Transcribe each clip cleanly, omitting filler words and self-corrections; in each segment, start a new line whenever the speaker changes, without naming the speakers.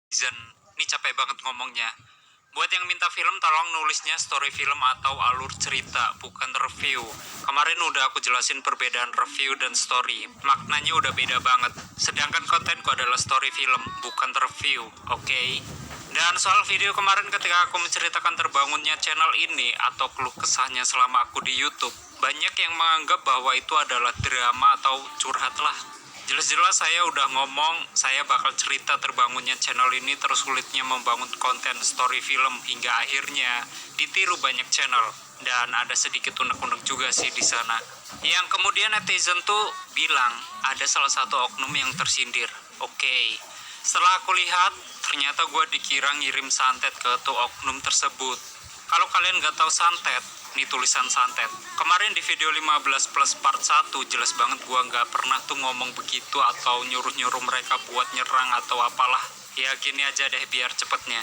Zen, ini capek banget ngomongnya. Buat yang minta film, tolong nulisnya story film atau alur cerita, bukan review. Kemarin udah aku jelasin perbedaan review dan story. Maknanya udah beda banget. Sedangkan kontenku adalah story film, bukan review, oke? Dan soal video kemarin ketika aku menceritakan terbangunnya channel ini atau keluh kesahnya selama aku di YouTube, banyak yang menganggap bahwa itu adalah drama atau curhat lah. Jelas-jelas saya udah ngomong, saya bakal cerita terbangunnya channel ini terus sulitnya membangun konten story film hingga akhirnya ditiru banyak channel dan ada sedikit unek-unek juga sih di sana. Yang kemudian netizen tuh bilang ada salah satu oknum yang tersindir. Oke, setelah aku lihat ternyata gue dikira ngirim santet ke tuh oknum tersebut. Kalau kalian nggak tahu santet, ini tulisan santet. Kemarin di video 15 plus part 1 jelas banget gua nggak pernah tuh ngomong begitu atau nyuruh-nyuruh mereka buat nyerang atau apalah. Ya gini aja deh biar cepetnya.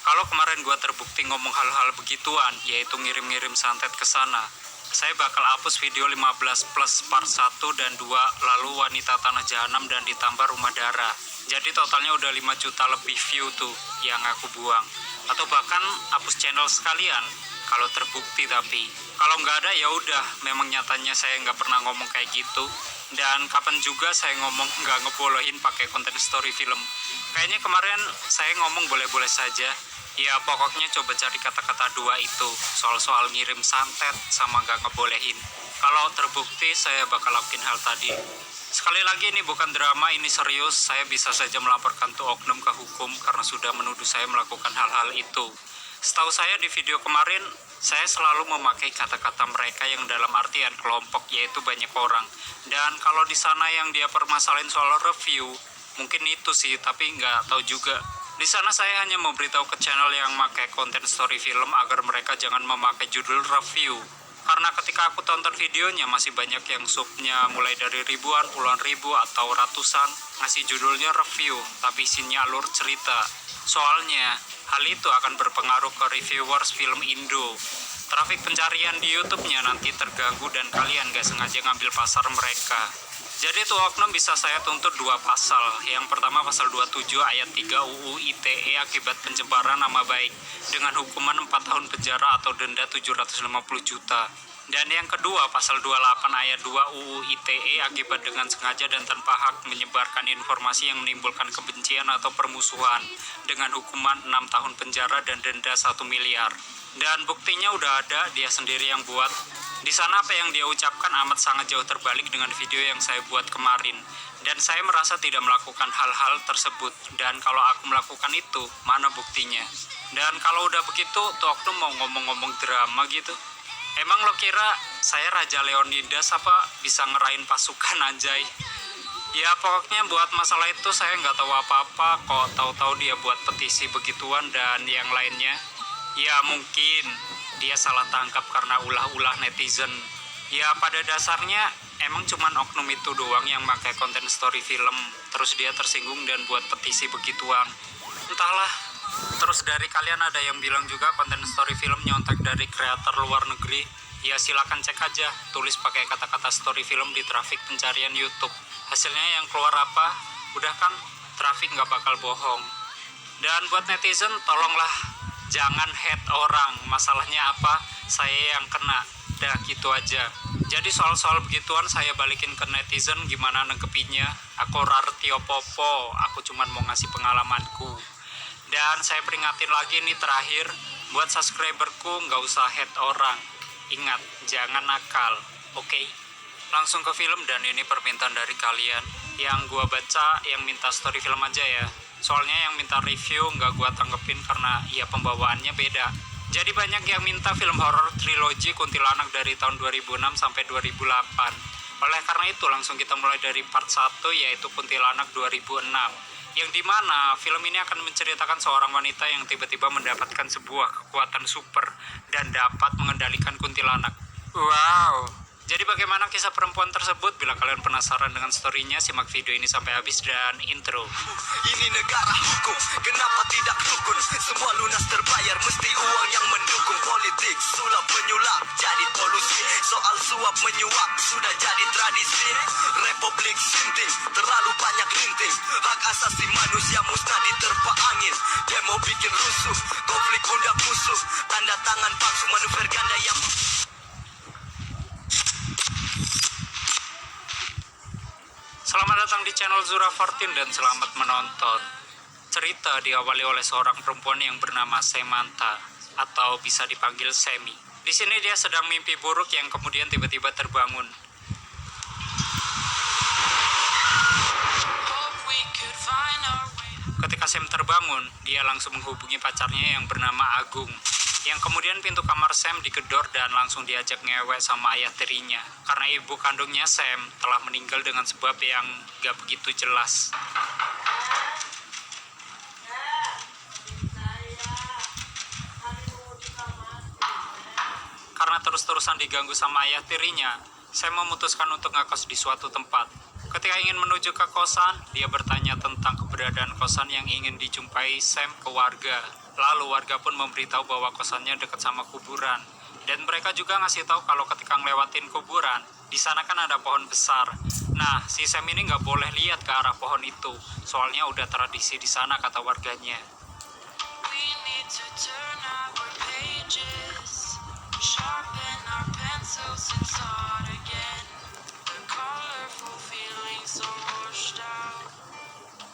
Kalau kemarin gua terbukti ngomong hal-hal begituan, yaitu ngirim-ngirim santet ke sana, saya bakal hapus video 15 plus part 1 dan 2, lalu wanita tanah jahanam dan ditambah rumah darah. Jadi totalnya udah 5 juta lebih view tuh yang aku buang. Atau bahkan hapus channel sekalian kalau terbukti. Tapi kalau nggak ada ya udah, memang nyatanya saya nggak pernah ngomong kayak gitu. Dan kapan juga saya ngomong nggak ngebolehin pakai konten story film. Kayaknya kemarin saya ngomong boleh-boleh saja. Ya pokoknya coba cari kata-kata dua itu, soal-soal ngirim santet sama nggak ngebolehin. Kalau terbukti saya bakal lakuin hal tadi. Sekali lagi ini bukan drama, ini serius. Saya bisa saja melaporkan tuh oknum ke hukum karena sudah menuduh saya melakukan hal-hal itu. Setahu saya di video kemarin, saya selalu memakai kata-kata mereka yang dalam artian kelompok, yaitu banyak orang. Dan kalau di sana yang dia permasalahin soal review, mungkin itu sih, tapi nggak tahu juga. Di sana saya hanya memberitahu ke channel yang pakai konten story film agar mereka jangan memakai judul review. Karena ketika aku tonton videonya masih banyak yang subnya mulai dari ribuan, puluhan ribu, atau ratusan ngasih judulnya review, tapi isinya alur cerita. Soalnya, hal itu akan berpengaruh ke reviewers film Indo. Trafik pencarian di YouTube-nya nanti terganggu dan kalian gak sengaja ngambil pasar mereka. Jadi tuh oknum bisa saya tuntut 2 pasal. Yang pertama pasal 27 ayat 3 UU ITE akibat pencemaran nama baik dengan hukuman 4 tahun penjara atau denda 750 juta. Dan yang kedua pasal 28 ayat 2 UU ITE akibat dengan sengaja dan tanpa hak menyebarkan informasi yang menimbulkan kebencian atau permusuhan dengan hukuman 6 tahun penjara dan denda 1 miliar. Dan buktinya udah ada, dia sendiri yang buat. Di sana apa yang dia ucapkan amat sangat jauh terbalik dengan video yang saya buat kemarin. Dan saya merasa tidak melakukan hal-hal tersebut. Dan kalau aku melakukan itu, mana buktinya? Dan kalau udah begitu, tuh oknum mau ngomong-ngomong drama gitu. Emang lo kira saya Raja Leonidas apa bisa ngerain pasukan anjay? Ya pokoknya buat masalah itu saya nggak tahu apa-apa kok, tahu-tahu dia buat petisi begituan dan yang lainnya. Ya mungkin dia salah tangkap karena ulah-ulah netizen. Ya pada dasarnya emang cuman oknum itu doang yang pakai konten story film, terus dia tersinggung dan buat petisi begituan. Entahlah. Terus dari kalian ada yang bilang juga konten story film nyontek dari kreator luar negeri. Ya silakan cek aja, tulis pakai kata-kata story film di trafik pencarian YouTube. Hasilnya yang keluar apa? Udah kan, trafik nggak bakal bohong. Dan buat netizen, tolonglah jangan hate orang. Masalahnya apa? Saya yang kena. Dah gitu aja. Jadi soal-soal begituan saya balikin ke netizen gimana nanggepinnya. Aku rarti opo-opo, aku cuman mau ngasih pengalamanku. Dan saya peringatin lagi nih terakhir, buat subscriberku nggak usah hate orang. Ingat, jangan nakal, oke? Langsung ke film dan ini permintaan dari kalian. Yang gua baca yang minta story film aja ya. Soalnya yang minta review nggak gua tanggepin karena ya pembawaannya beda. Jadi banyak yang minta film horor trilogi Kuntilanak dari tahun 2006 sampai 2008. Oleh karena itu langsung kita mulai dari part 1 yaitu Kuntilanak 2006. Yang dimana film ini akan menceritakan seorang wanita yang tiba-tiba mendapatkan sebuah kekuatan super dan dapat mengendalikan kuntilanak. Wow. Jadi bagaimana kisah perempuan tersebut? Bila kalian penasaran dengan storynya, simak video ini sampai habis dan intro.
Ini negara hukum, kenapa tidak rukun? Semua lunas terbayar, mesti uang yang mendukung. Politik, sulap menyulap, jadi polusi. Soal suap menyuap, sudah jadi tradisi. Republik sinting, terlalu banyak linting. Hak asasi manusia musnah diterpa angin.
channel Zura 14 dan selamat menonton. Cerita diawali oleh seorang perempuan yang bernama Samantha atau bisa dipanggil Semi. Di sini dia sedang mimpi buruk yang kemudian tiba-tiba terbangun. Ketika Sam terbangun, dia langsung menghubungi pacarnya yang bernama Agung. Yang kemudian pintu kamar Sam digedor dan langsung diajak ngewek sama ayah tirinya. Karena ibu kandungnya Sam telah meninggal dengan sebab yang gak begitu jelas. Karena terus-terusan diganggu sama ayah tirinya, Sam memutuskan untuk ngekos di suatu tempat. Ketika ingin menuju ke kosan, dia bertanya tentang keberadaan kosan yang ingin dijumpai Sam ke warga. Lalu warga pun memberitahu bahwa kosannya dekat sama kuburan. Dan mereka juga ngasih tahu kalau ketika ngelewatin kuburan, di sana kan ada pohon besar. Nah, si Sam ini nggak boleh lihat ke arah pohon itu, soalnya udah tradisi di sana kata warganya.
We need to turn our pages, sharpen our pencils, it's hard again. The colorful feelings so washed out.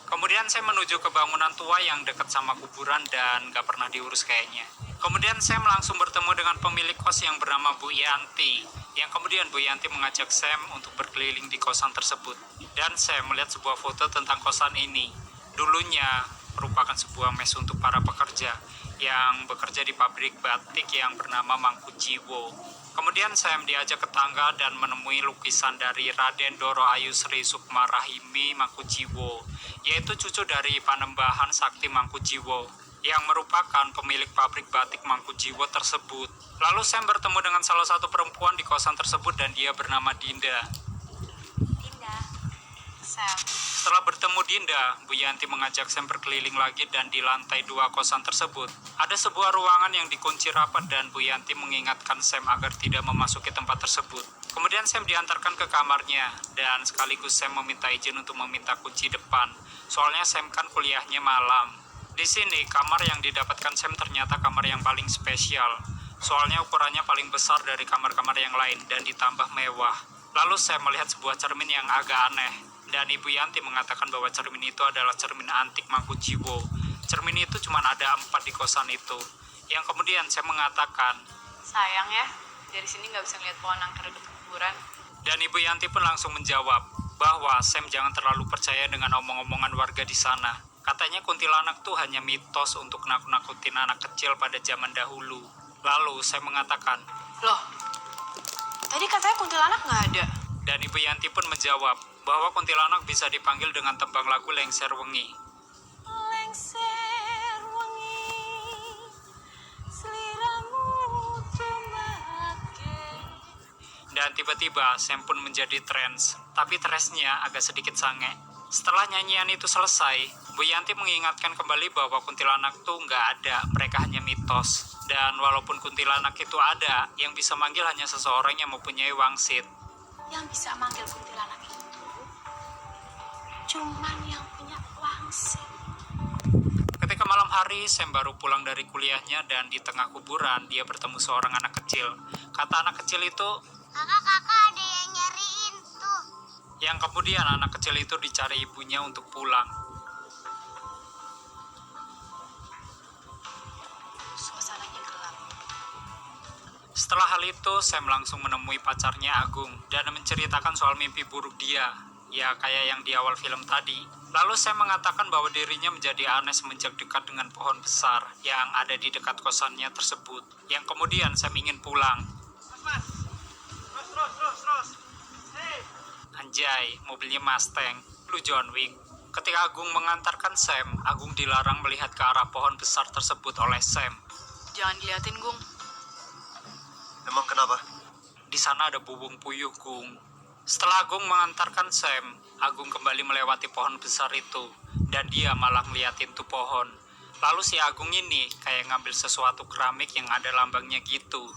Kemudian saya menuju ke bangunan tua yang dekat sama kuburan dan gak pernah diurus kayaknya. Kemudian Sam langsung bertemu dengan pemilik kos yang bernama Bu Yanti. Yang kemudian Bu Yanti mengajak Sam untuk berkeliling di kosan tersebut. Dan Sam melihat sebuah foto tentang kosan ini. Dulunya merupakan sebuah mes untuk para pekerja yang bekerja di pabrik batik yang bernama Mangkujiwo. Kemudian Sam diajak ke tangga dan menemui lukisan dari Raden Doro Ayu Sri Sukma Rahimi Mangkujiwo, yaitu cucu dari Panembahan Sakti Mangkujiwo, yang merupakan pemilik pabrik batik Mangkujiwo tersebut. Lalu Sam bertemu dengan salah satu perempuan di kosan tersebut dan dia bernama Dinda.
Dinda, Sam,
Setelah bertemu Dinda, Bu Yanti mengajak Sam berkeliling lagi dan di lantai 2 kosan tersebut ada sebuah ruangan yang dikunci rapat dan Bu Yanti mengingatkan Sam agar tidak memasuki tempat tersebut. Kemudian Sam diantarkan ke kamarnya dan sekaligus Sam meminta izin untuk meminta kunci depan. Soalnya Sam kan kuliahnya malam. Di sini kamar yang didapatkan Sam ternyata kamar yang paling spesial. Soalnya ukurannya paling besar dari kamar-kamar yang lain dan ditambah mewah. Lalu Sam melihat sebuah cermin yang agak aneh. Dan Ibu Yanti mengatakan bahwa cermin itu adalah cermin antik Mangkujiwo. Cermin itu cuma ada 4 di kosan itu. Yang kemudian saya mengatakan,
sayang ya, dari sini nggak bisa ngeliat pohon angker dekat kuburan.
dan Ibu Yanti pun langsung menjawab bahwa Sam jangan terlalu percaya dengan omong-omongan warga di sana. Katanya kuntilanak tuh hanya mitos untuk nakut-nakutin anak kecil pada zaman dahulu. Lalu saya mengatakan,
Loh, tadi katanya kuntilanak nggak ada.
dan Ibu Yanti pun menjawab bahwa kuntilanak bisa dipanggil dengan tembang lagu Lengser Wengi.
Lengser wangi, seliramu tumake.
Dan tiba-tiba Sam pun menjadi trans, tapi transnya agak sedikit sange. Setelah nyanyian itu selesai, Bu Yanti mengingatkan kembali bahwa kuntilanak tuh nggak ada, mereka hanya mitos. Dan walaupun kuntilanak itu ada, yang bisa manggil hanya seseorang yang mempunyai wangsit.
Yang bisa manggil kuntilanak itu cuman yang punya wangsit.
Ketika malam hari, Sam baru pulang dari kuliahnya dan di tengah kuburan dia bertemu seorang anak kecil. Kata anak kecil itu,
Kakak ada yang nyariin tuh.
yang kemudian anak kecil itu dicari ibunya untuk pulang.
Suasananya gelap.
Setelah hal itu, Sam langsung menemui pacarnya Agung dan menceritakan soal mimpi buruk dia. Ya, kayak yang di awal film tadi. Lalu Sam mengatakan bahwa dirinya menjadi aneh semenjak dekat dengan pohon besar yang ada di dekat kosannya tersebut. Yang kemudian Sam ingin pulang. Anjay, mobilnya Mustang, lu John Wick. Ketika Agung mengantarkan Sam, Agung dilarang melihat ke arah pohon besar tersebut oleh Sam.
Jangan diliatin, Gung.
Emang kenapa?
Di sana ada bubung puyuh, Gung. Setelah Agung mengantarkan Sam, Agung kembali melewati pohon besar itu, dan dia malah ngeliatin tuh pohon. Lalu si Agung ini kayak ngambil sesuatu keramik yang ada lambangnya gitu.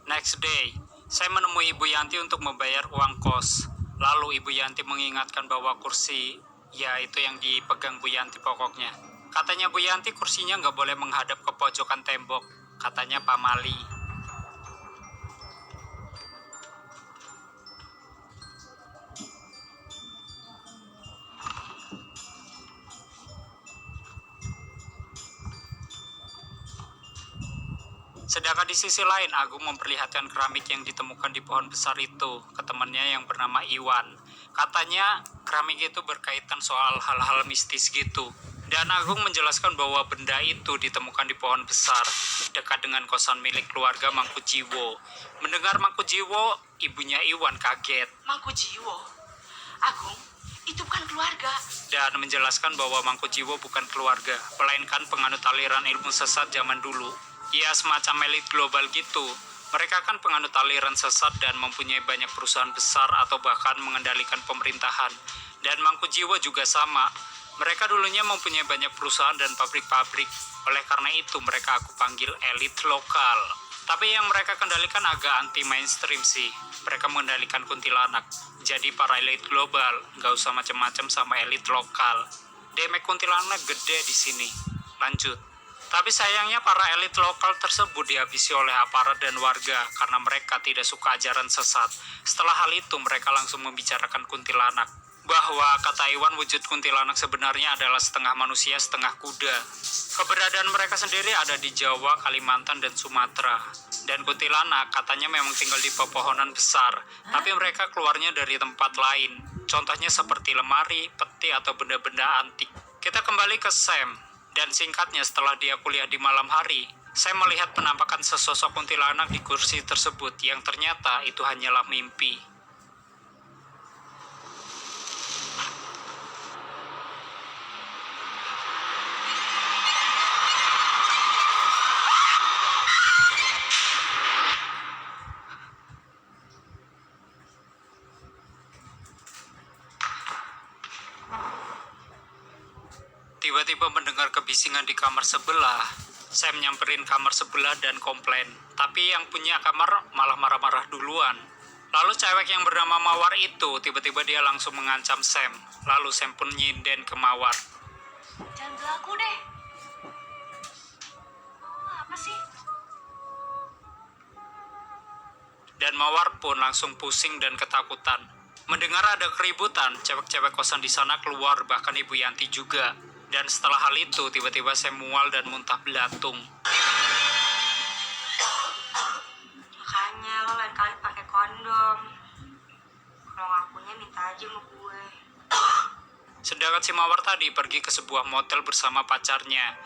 Next day, saya menemui Ibu Yanti untuk membayar uang kos. Lalu Ibu Yanti mengingatkan bahwa kursi, ya itu yang dipegang Bu Yanti pokoknya. Katanya Bu Yanti kursinya nggak boleh menghadap ke pojokan tembok, katanya Pak Mali. Sedangkan di sisi lain, Agung memperlihatkan keramik yang ditemukan di pohon besar itu ke temannya yang bernama Iwan. Katanya keramik itu berkaitan soal hal-hal mistis gitu. Dan Agung menjelaskan bahwa benda itu ditemukan di pohon besar dekat dengan kosan milik keluarga Mangkujiwo. Mendengar Mangkujiwo, ibunya Iwan kaget
Mangkujiwo. Agung, itu bukan keluarga.
dan menjelaskan bahwa Mangkujiwo bukan keluarga, melainkan penganut aliran ilmu sesat zaman dulu. Ya, semacam elit global gitu. Mereka kan penganut aliran sesat dan mempunyai banyak perusahaan besar atau bahkan mengendalikan pemerintahan. Dan Mangkujiwo juga sama. Mereka dulunya mempunyai banyak perusahaan dan pabrik-pabrik. Oleh karena itu mereka aku panggil elit lokal. Tapi yang mereka kendalikan agak anti mainstream sih. Mereka mengendalikan kuntilanak. Jadi para elit global nggak usah macam-macam sama elit lokal. Demek kuntilanak gede di sini. Lanjut. Tapi sayangnya para elit lokal tersebut dihabisi oleh aparat dan warga karena mereka tidak suka ajaran sesat. Setelah hal itu mereka langsung membicarakan kuntilanak. Bahwa kata Iwan wujud kuntilanak sebenarnya adalah setengah manusia setengah kuda. Keberadaan mereka sendiri ada di Jawa, Kalimantan, dan Sumatera. Dan kuntilanak katanya memang tinggal di pepohonan besar, tapi mereka keluarnya dari tempat lain. Contohnya seperti lemari, peti, atau benda-benda antik. Kita kembali ke Sam. Dan singkatnya setelah dia kuliah di malam hari, saya melihat penampakan sesosok kuntilanak di kursi tersebut yang ternyata itu hanyalah mimpi. Tiba-tiba mendengar kebisingan di kamar sebelah. Saya nyamperin kamar sebelah dan komplain. Tapi yang punya kamar malah marah-marah duluan. Lalu cewek yang bernama Mawar itu tiba-tiba dia langsung mengancam Sam. Lalu Sam pun nyinden ke Mawar.
Jangan belagu deh. Apa sih?
Dan Mawar pun langsung pusing dan ketakutan. Mendengar ada keributan, cewek-cewek kosan di sana keluar, bahkan Ibu Yanti juga. Dan setelah hal itu, tiba-tiba saya mual dan muntah belatung.
Makanya lo lain kali pakai kondom. Kalau nggak punya minta aja sama gue.
Sedangkan si Mawar tadi pergi ke sebuah motel bersama pacarnya.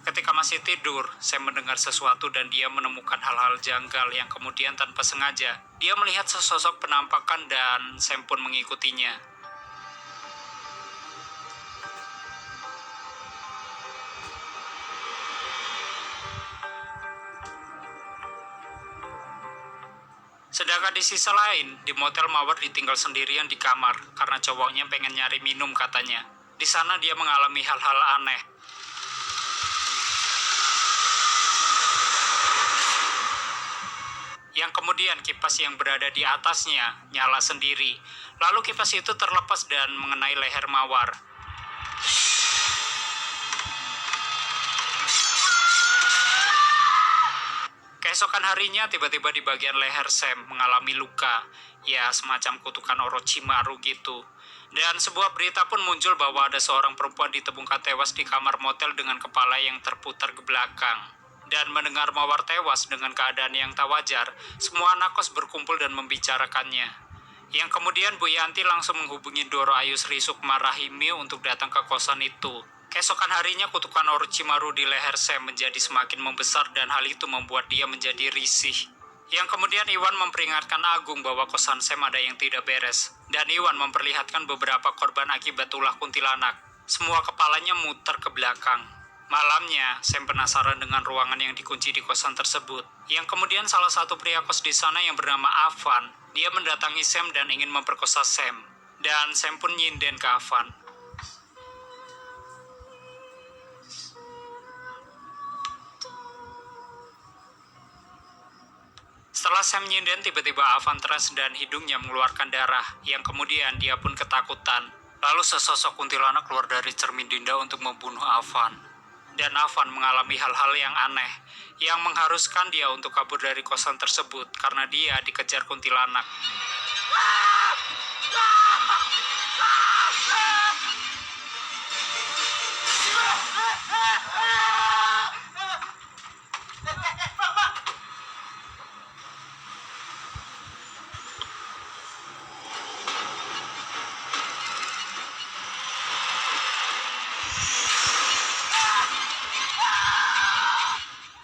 Ketika masih tidur, saya mendengar sesuatu dan dia menemukan hal-hal janggal yang kemudian tanpa sengaja, dia melihat sesosok penampakan dan Sam pun mengikutinya. Sedangkan di sisi lain, di motel Mawar ditinggal sendirian di kamar karena cowoknya pengen nyari minum katanya. Di sana dia mengalami hal-hal aneh. Yang kemudian kipas yang berada di atasnya nyala sendiri. Lalu kipas itu terlepas dan mengenai leher Mawar. Keesokan harinya tiba-tiba di bagian leher Sam mengalami luka. Ya, semacam kutukan Orochimaru gitu. Dan sebuah berita pun muncul bahwa ada seorang perempuan ditemukan tewas di kamar motel dengan kepala yang terputar ke belakang. Dan mendengar Mawar tewas dengan keadaan yang tak wajar, semua anak kos berkumpul dan membicarakannya. Yang kemudian Bu Yanti langsung menghubungi Doro Ayu Sri Sukma Rahimi untuk datang ke kosan itu. Keesokan harinya kutukan Orochimaru di leher Sam menjadi semakin membesar dan hal itu membuat dia menjadi risih. Yang kemudian Iwan memperingatkan Agung bahwa kosan Sam ada yang tidak beres. Dan Iwan memperlihatkan beberapa korban akibat ulah kuntilanak. Semua kepalanya muter ke belakang. Malamnya, Sam penasaran dengan ruangan yang dikunci di kosan tersebut. Yang kemudian salah satu pria kos di sana yang bernama Avan, dia mendatangi Sam dan ingin memperkosa Sam. Dan Sam pun nyinden ke Avan. Setelah Sam nyinden, tiba-tiba Avan trans dan hidungnya mengeluarkan darah. Yang kemudian dia pun ketakutan. Lalu sesosok kuntilanak keluar dari cermin Dinda untuk membunuh Avan. Dan Avan mengalami hal-hal yang aneh, yang mengharuskan dia untuk kabur dari kosan tersebut karena dia dikejar kuntilanak.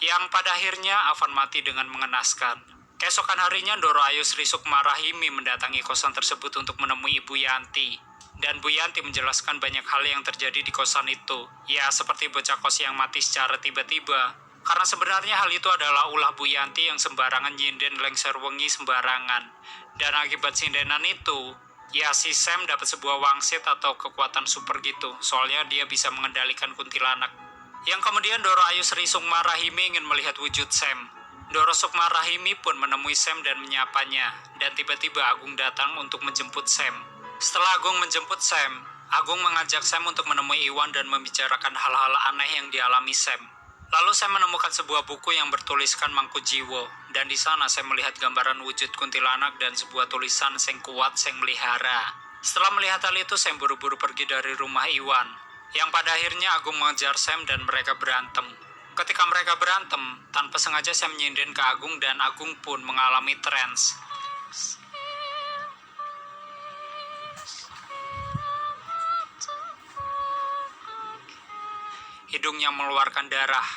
Yang pada akhirnya Avan mati dengan mengenaskan. Keesokan harinya Doro Ayu Sri Sukma Rahimi mendatangi kosan tersebut untuk menemui Ibu Yanti. Dan Bu Yanti menjelaskan banyak hal yang terjadi di kosan itu. Ya, seperti bocah kos yang mati secara tiba-tiba. Karena sebenarnya hal itu adalah ulah Bu Yanti yang sembarangan nyinden lengser wengi sembarangan. Dan akibat sindenan itu, ya si Sam dapat sebuah wangsit atau kekuatan super gitu. Soalnya dia bisa mengendalikan kuntilanak. Yang kemudian Doro Ayu Sri Sukma Rahimi ingin melihat wujud Sam. Doro Sukma Rahimi pun menemui Sam dan menyapanya. Dan tiba-tiba Agung datang untuk menjemput Sam. Setelah Agung menjemput Sam, Agung mengajak Sam untuk menemui Iwan dan membicarakan hal-hal aneh yang dialami Sam. Lalu Sam menemukan sebuah buku yang bertuliskan Mangkujiwo. Dan di sana Sam melihat gambaran wujud kuntilanak dan sebuah tulisan Seng Kuat Seng Melihara. Setelah melihat hal itu, Sam buru-buru pergi dari rumah Iwan. Yang pada akhirnya Agung mengejar Sam dan mereka berantem. Ketika mereka berantem, tanpa sengaja Sam nyinden ke Agung dan Agung pun mengalami trance. Hidungnya mengeluarkan darah.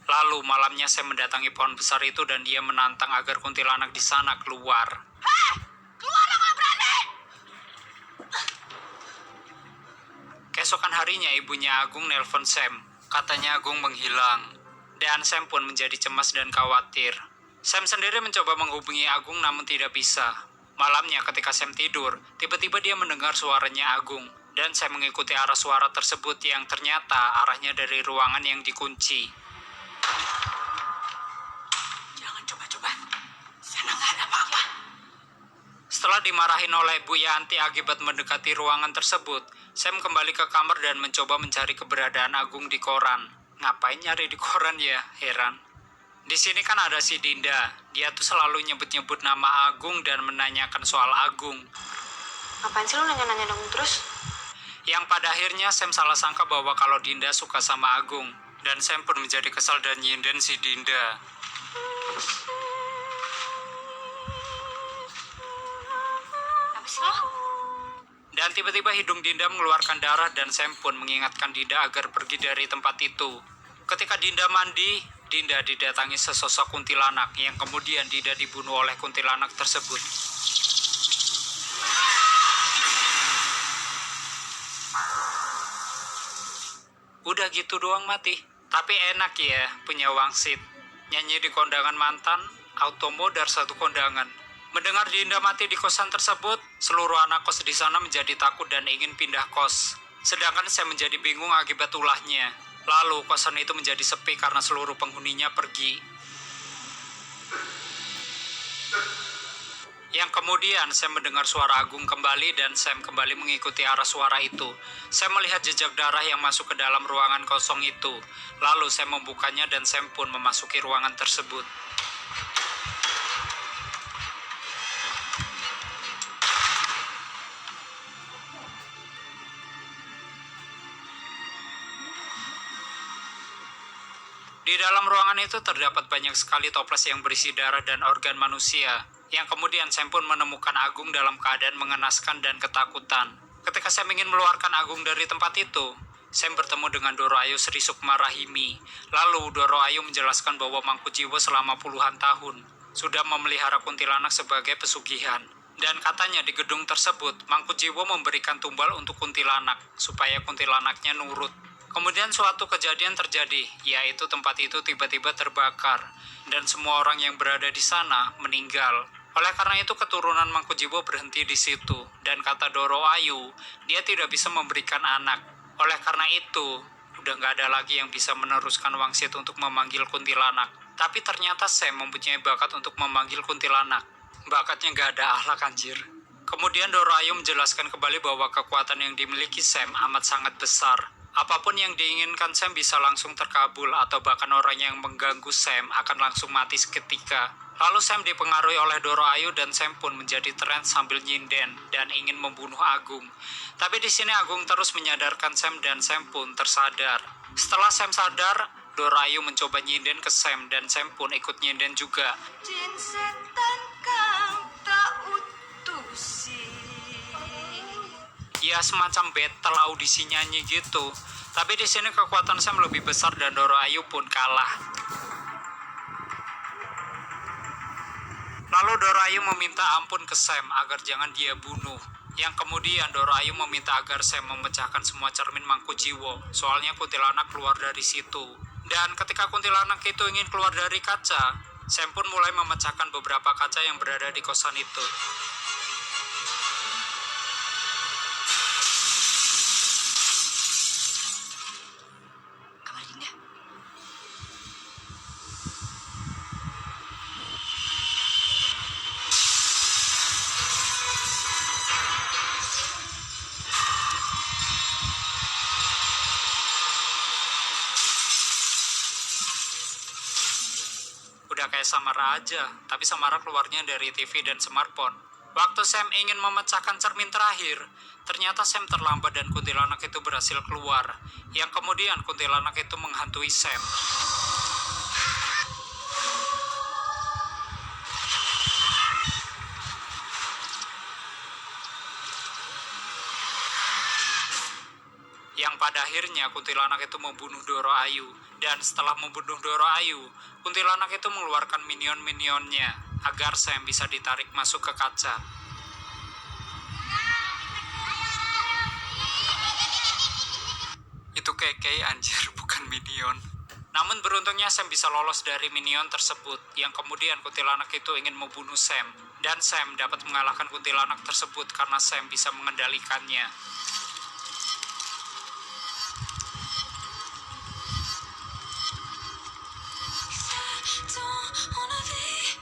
Lalu malamnya Sam mendatangi pohon besar itu dan dia menantang agar kuntilanak di sana keluar.
Keluar kalau berani!
Keesokan harinya ibunya Agung nelpon Sam. Katanya Agung menghilang. Dan Sam pun menjadi cemas dan khawatir. Sam sendiri mencoba menghubungi Agung namun tidak bisa. Malamnya ketika Sam tidur, tiba-tiba dia mendengar suaranya Agung. Dan Sam mengikuti arah suara tersebut yang ternyata arahnya dari ruangan yang dikunci.
Jangan coba-coba. Sana nggak ada apa-apa.
Setelah dimarahin oleh Bu Yanti akibat mendekati ruangan tersebut, Sam kembali ke kamar dan mencoba mencari keberadaan Agung di koran. Ngapain nyari di koran ya? Heran. Di sini kan ada si Dinda. Dia tuh selalu nyebut-nyebut nama Agung dan menanyakan soal Agung.
Ngapain sih lu nanya-nanya Agung terus?
Yang pada akhirnya Sam salah sangka bahwa kalau Dinda suka sama Agung. Dan Sam pun menjadi kesal dan nyinden si Dinda.
Apa sih lo?
Dan tiba-tiba hidung Dinda mengeluarkan darah dan Sam pun mengingatkan Dinda agar pergi dari tempat itu. Ketika Dinda mandi, Dinda didatangi sesosok kuntilanak yang kemudian Dinda dibunuh oleh kuntilanak tersebut. Udah gitu doang mati. Tapi enak ya punya wangsit. Nyanyi di kondangan mantan, auto modar satu kondangan. Mendengar Dinda mati di kosan tersebut, seluruh anak kos di sana menjadi takut dan ingin pindah kos. Sedangkan saya menjadi bingung akibat ulahnya. Lalu kosan itu menjadi sepi karena seluruh penghuninya pergi. Yang kemudian Sam mendengar suara Agung kembali dan Sam kembali mengikuti arah suara itu. Sam melihat jejak darah yang masuk ke dalam ruangan kosong itu. Lalu Sam membukanya dan Sam pun memasuki ruangan tersebut. Di dalam ruangan itu terdapat banyak sekali toples yang berisi darah dan organ manusia. Yang kemudian Sam pun menemukan Agung dalam keadaan mengenaskan dan ketakutan. Ketika Sam ingin mengeluarkan Agung dari tempat itu, Sam bertemu dengan Doro Ayu Sri Sukma Rahimi. Lalu Doro Ayu menjelaskan bahwa Mangkujiwo selama puluhan tahun sudah memelihara kuntilanak sebagai pesugihan. Dan katanya di gedung tersebut, Mangkujiwo memberikan tumbal untuk kuntilanak, supaya kuntilanaknya nurut. Kemudian suatu kejadian terjadi, yaitu tempat itu tiba-tiba terbakar, dan semua orang yang berada di sana meninggal. Oleh karena itu keturunan Mangkujiwo berhenti di situ, dan kata Doro Ayu, dia tidak bisa memberikan anak. Oleh karena itu, udah nggak ada lagi yang bisa meneruskan wangsit untuk memanggil kuntilanak. Tapi ternyata Sam mempunyai bakat untuk memanggil kuntilanak. Bakatnya nggak ada akhlak anjir. Kemudian Doro Ayu menjelaskan kembali bahwa kekuatan yang dimiliki Sam amat sangat besar. Apapun yang diinginkan Sam bisa langsung terkabul atau bahkan orang yang mengganggu Sam akan langsung mati seketika. Lalu Sam dipengaruhi oleh Doro Ayu dan Sam pun menjadi tren sambil nyinden dan ingin membunuh Agung. Tapi di sini Agung terus menyadarkan Sam dan Sam pun tersadar. Setelah Sam sadar, Doro Ayu mencoba nyinden ke Sam dan Sam pun ikut nyinden juga.
Jin setan kang tak utusi.
Ya semacam battle audisi nyanyi gitu. Tapi di sini kekuatan Sam lebih besar dan Doro Ayu pun kalah. Lalu Doro Ayu meminta ampun ke Sam agar jangan dia bunuh. Yang kemudian Doro Ayu meminta agar Sam memecahkan semua cermin Mangku Jiwo. Soalnya kuntilanak keluar dari situ. Dan ketika kuntilanak itu ingin keluar dari kaca, Sam pun mulai memecahkan beberapa kaca yang berada di kosan itu.
Kamar Dinda.
Udah kayak Samara aja, tapi Samara keluarnya dari TV dan smartphone. Waktu Sam ingin memecahkan cermin terakhir, ternyata Sam terlambat dan kuntilanak itu berhasil keluar. Yang kemudian kuntilanak itu menghantui Sam. Yang pada akhirnya kuntilanak itu membunuh Doro Ayu. Dan setelah membunuh Doro Ayu, kuntilanak itu mengeluarkan minion-minionnya agar Sam bisa ditarik masuk ke kaca. Itu keke anjir, bukan minion. Namun beruntungnya Sam bisa lolos dari minion tersebut, yang kemudian kuntilanak itu ingin membunuh Sam. Dan Sam dapat mengalahkan kuntilanak tersebut karena Sam bisa mengendalikannya.
Don't wanna be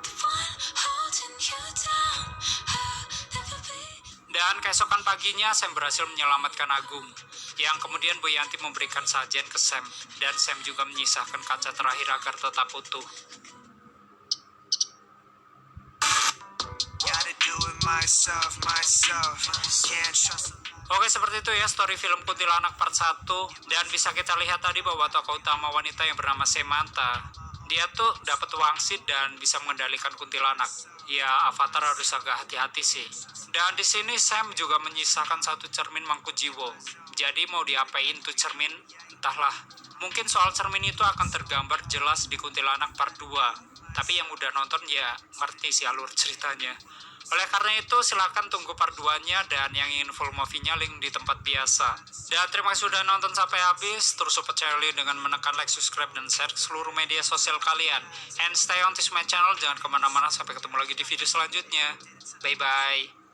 the one holding you down. I'll never be.
Dan keesokan paginya Sam berhasil menyelamatkan Agung, yang kemudian Bu Yanti memberikan sajian ke Sam, dan Sam juga menyisahkan kaca terakhir agar tetap utuh.
Gotta do it myself. Can't trust.
Oke, seperti itu ya story film Kuntilanak part 1. Dan bisa kita lihat tadi bahwa tokoh utama wanita yang bernama Samantha, dia tuh dapat wangsit dan bisa mengendalikan kuntilanak. Ya, Avatar harus agak hati-hati sih. Dan di sini Sam juga menyisakan satu cermin Mangku Jiwo. Jadi mau diapain tuh cermin? Entahlah. Mungkin soal cermin itu akan tergambar jelas di Kuntilanak part 2. Tapi yang udah nonton ya ngerti sih alur ceritanya. Oleh karena itu silahkan tunggu part 2-nya, dan yang ingin full movie-nya link di tempat biasa. Dan terima kasih sudah nonton sampai habis. Terus support channel ini dengan menekan like, subscribe, dan share ke seluruh media sosial kalian. And stay on this my channel, jangan kemana-mana, sampai ketemu lagi di video selanjutnya. Bye-bye.